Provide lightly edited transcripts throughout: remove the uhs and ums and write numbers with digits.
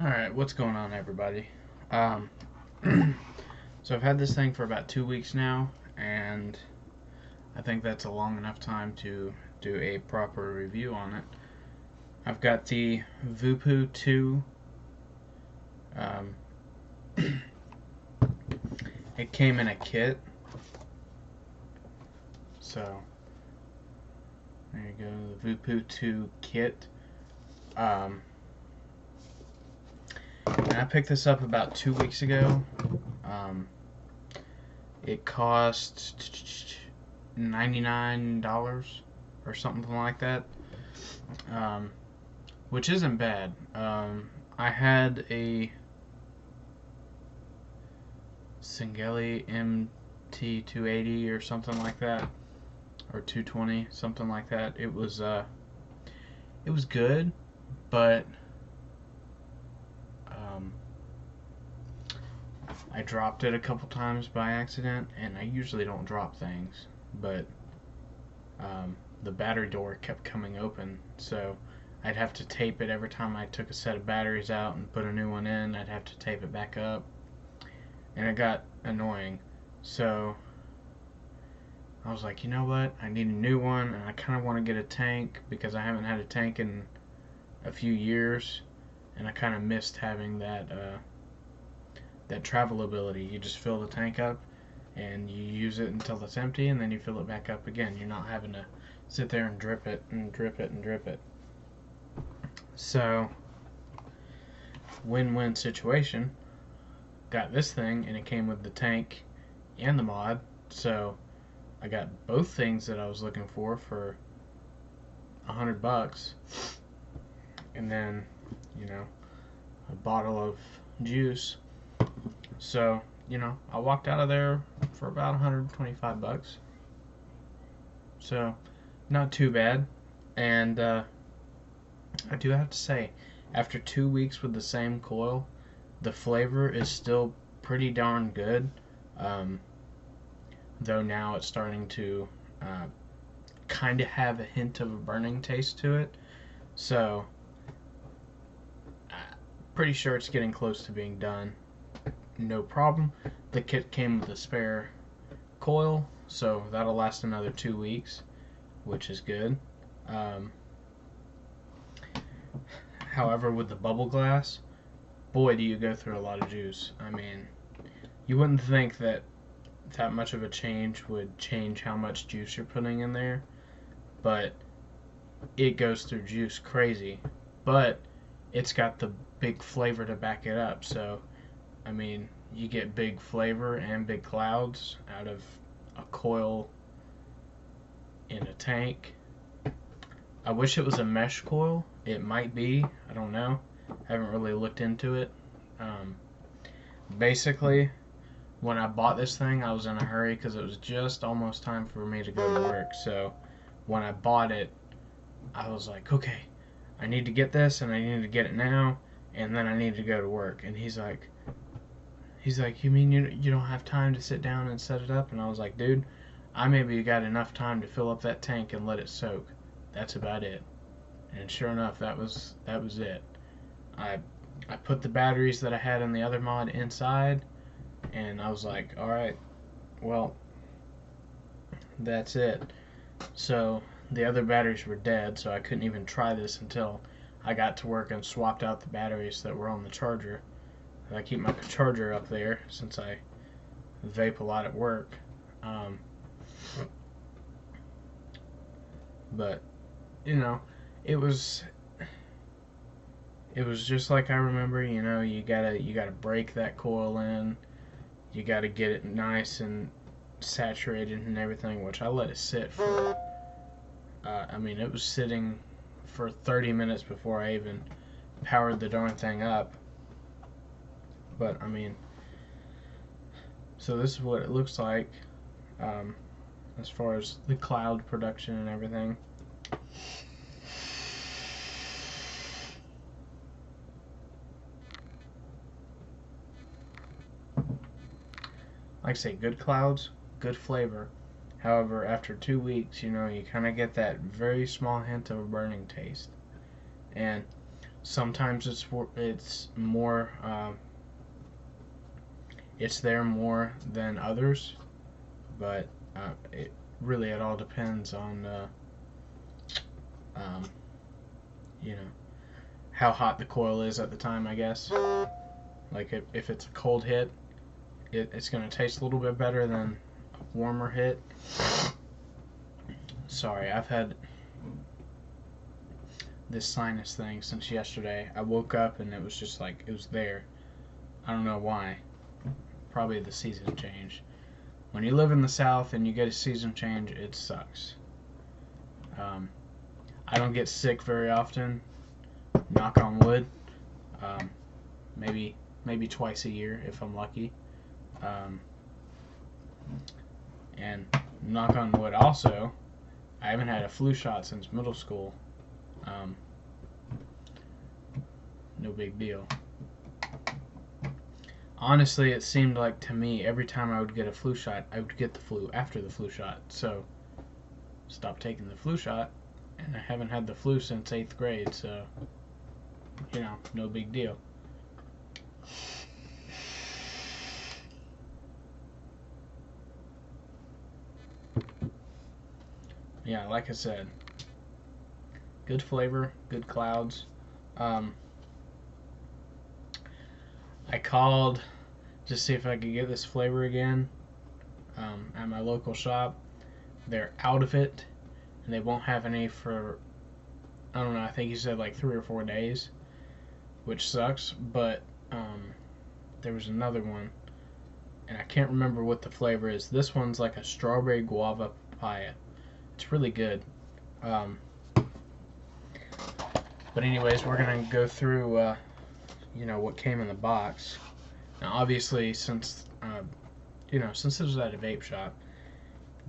Alright, what's going on, everybody? Um, so I've had this thing for about 2 weeks now, and I think that's a long enough time to do a proper review on it. I've got the Voopoo 2. Um, it came in a kit, so there you go, the Voopoo 2 Kit. And I picked this up about 2 weeks ago. Um, it cost $99 or something like that, which isn't bad. I had a Singeli MT280 or something like that, or 220, something like that. It was good, but I dropped it a couple times by accident, and I usually don't drop things, but the battery door kept coming open, so I'd have to tape it every time I took a set of batteries out and put a new one in. I'd have to tape it back up, and it got annoying. So I was like, you know what? I need a new one, and I kind of want to get a tank because I haven't had a tank in a few years, and I kind of missed having that travel ability. You just fill the tank up and you use it until it's empty, and then you fill it back up again. You're not having to sit there and drip it and drip it and drip it. So, win-win situation. Got this thing, and it came with the tank and the mod, so I got both things that I was looking for $100, and then, you know, a bottle of juice. So, you know, I walked out of there for about $125. So, not too bad. And I do have to say, after 2 weeks with the same coil, the flavor is still pretty darn good. Though now it's starting to kind of have a hint of a burning taste to it. So, pretty sure it's getting close to being done. No problem. The kit came with a spare coil, so that'll last another 2 weeks, which is good. However, with the bubble glass, boy, do you go through a lot of juice. I mean, you wouldn't think that much of a change would change how much juice you're putting in there, but it goes through juice crazy. But it's got the big flavor to back it up, so I mean, you get big flavor and big clouds out of a coil in a tank. I wish it was a mesh coil. It might be. I don't know. I haven't really looked into it. Basically, when I bought this thing, I was in a hurry because it was just almost time for me to go to work. So when I bought it, I was like, okay, I need to get this, and I need to get it now, and then I need to go to work. And he's like, you mean you don't have time to sit down and set it up? And I was like, dude, I maybe got enough time to fill up that tank and let it soak. That's about it. And sure enough, that was it. I put the batteries that I had in the other mod inside, and I was like, all right, well, that's it. So the other batteries were dead, so I couldn't even try this until I got to work and swapped out the batteries that were on the charger. I keep my charger up there since I vape a lot at work. But you know, it was just like I remember. You know, you gotta break that coil in. You gotta get it nice and saturated and everything. Which I let it sit for. I mean, it was sitting for 30 minutes before I even powered the darn thing up. But I mean, so this is what it looks like as far as the cloud production and everything. Like I say, good clouds, good flavor. However, after 2 weeks, you know, you kind of get that very small hint of a burning taste. And Sometimes it's more it's there more than others, but it all depends on um, you know, how hot the coil is at the time, I guess. Like if it's a cold hit, it's going to taste a little bit better than a warmer hit. Sorry, I've had this sinus thing since yesterday. I woke up and it was just like, it was there. I don't know why. Probably the season change. When you live in the South and you get a season change, it sucks. I don't get sick very often, knock on wood. Um, maybe twice a year if I'm lucky. And knock on wood also, I haven't had a flu shot since middle school. No big deal. Honestly, it seemed like to me every time I would get a flu shot, I would get the flu after the flu shot. So, stopped taking the flu shot, and I haven't had the flu since 8th grade, so, no big deal. Yeah, like I said, good flavor, good clouds. I called to see if I could get this flavor again at my local shop. They're out of it, and they won't have any for, I don't know, I think he said like 3 or 4 days, which sucks, but there was another one, and I can't remember what the flavor is. This one's like a strawberry guava papaya. It's really good. But anyways, we're going to go through, what came in the box. Now, obviously, since this was at a vape shop,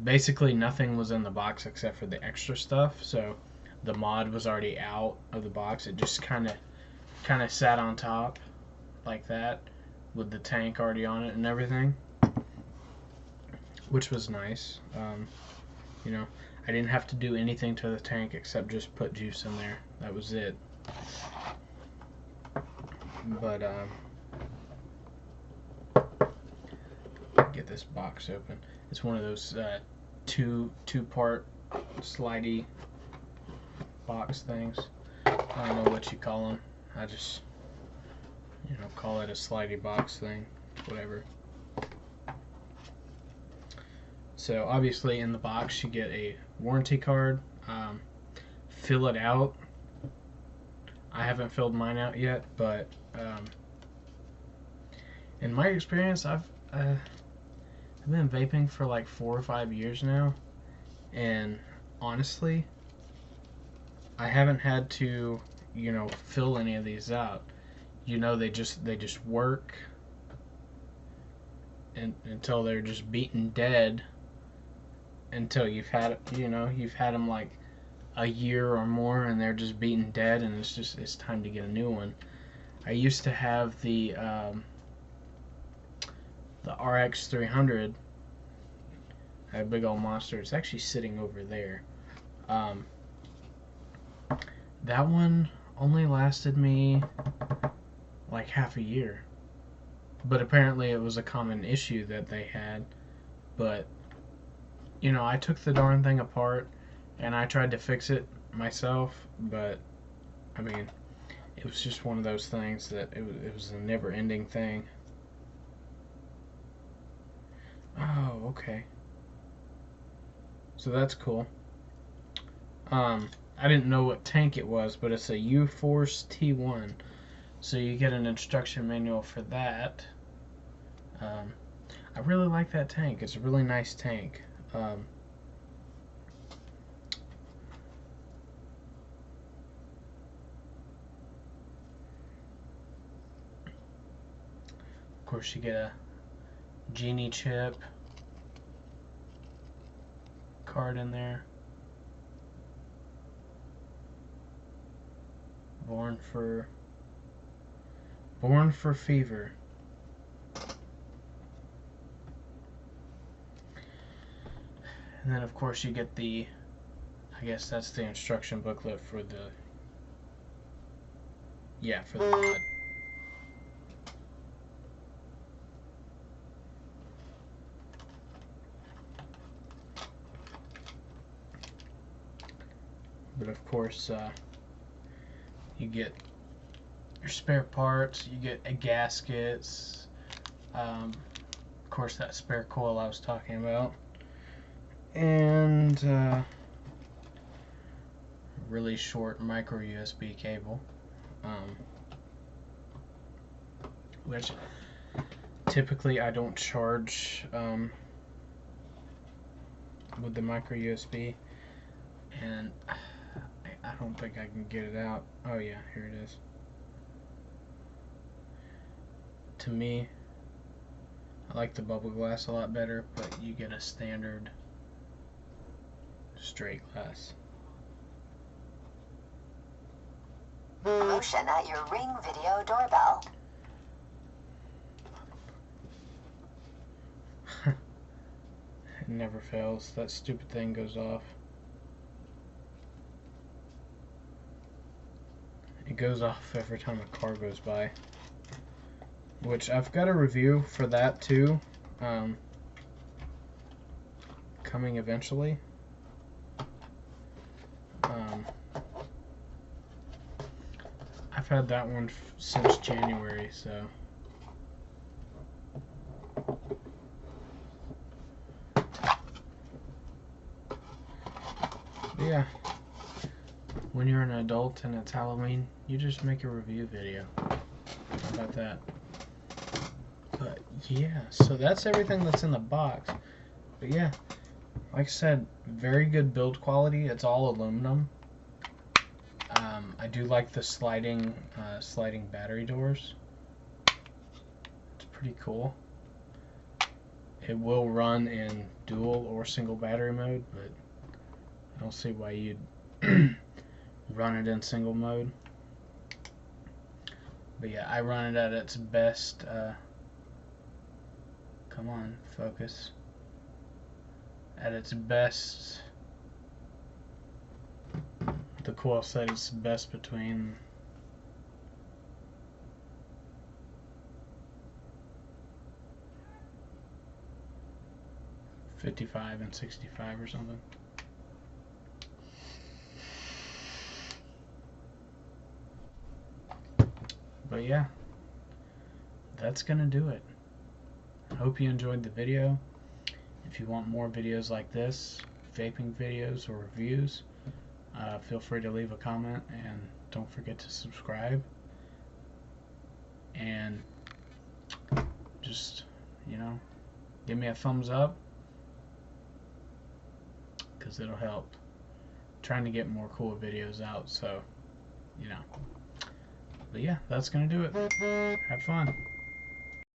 basically nothing was in the box except for the extra stuff. So the mod was already out of the box. It just kind of sat on top like that with the tank already on it and everything, which was nice. I didn't have to do anything to the tank except just put juice in there. That was it. But get this box open. It's one of those two-part slidey box things. I don't know what you call them. I just call it a slidey box thing, whatever. So obviously in the box you get a warranty card. Fill it out. I haven't filled mine out yet, but in my experience, I've been vaping for like 4 or 5 years now, and honestly, I haven't had to, fill any of these out. They just work until they're just beaten dead. Until you've had them like a year or more, and they're just beaten dead, and it's time to get a new one. I used to have the RX 300, that big old monster. It's actually sitting over there. That one only lasted me like half a year, but apparently it was a common issue that they had. But I took the darn thing apart and I tried to fix it myself, but I mean, it was just one of those things that it was a never-ending thing. Oh, okay. So that's cool. I didn't know what tank it was, but it's a U-Force T1. So you get an instruction manual for that. I really like that tank. It's a really nice tank. Of course, you get a Genie chip card in there. Born for Fever. And then of course you get I guess that's the instruction booklet for Yeah, for the mod. But of course, you get your spare parts, you get gaskets, of course that spare coil I was talking about, and really short micro USB cable, which typically I don't charge with the micro USB, and I don't think I can get it out. Oh yeah, here it is. To me, I like the bubble glass a lot better, but you get a standard straight glass. Motion at your Ring video doorbell. It never fails. That stupid thing goes off. It goes off every time a car goes by. Which I've got a review for that too, coming eventually. I've had that one since January, so. But yeah, when you're an adult and it's Halloween, you just make a review video. How about that? But yeah, so that's everything that's in the box. But yeah, like I said, very good build quality. It's all aluminum. I do like the sliding battery doors. It's pretty cool. It will run in dual or single battery mode, but I don't see why you'd run it in single mode. But yeah, I run it at its best. Come on, focus. At its best, the coil said it's best between 55 and 65 or something. But yeah, that's gonna do it. I hope you enjoyed the video. If you want more videos like this, vaping videos or reviews, feel free to leave a comment, and don't forget to subscribe. And just, give me a thumbs up, because it'll help. I'm trying to get more cool videos out, so, But yeah, that's gonna do it. Have fun.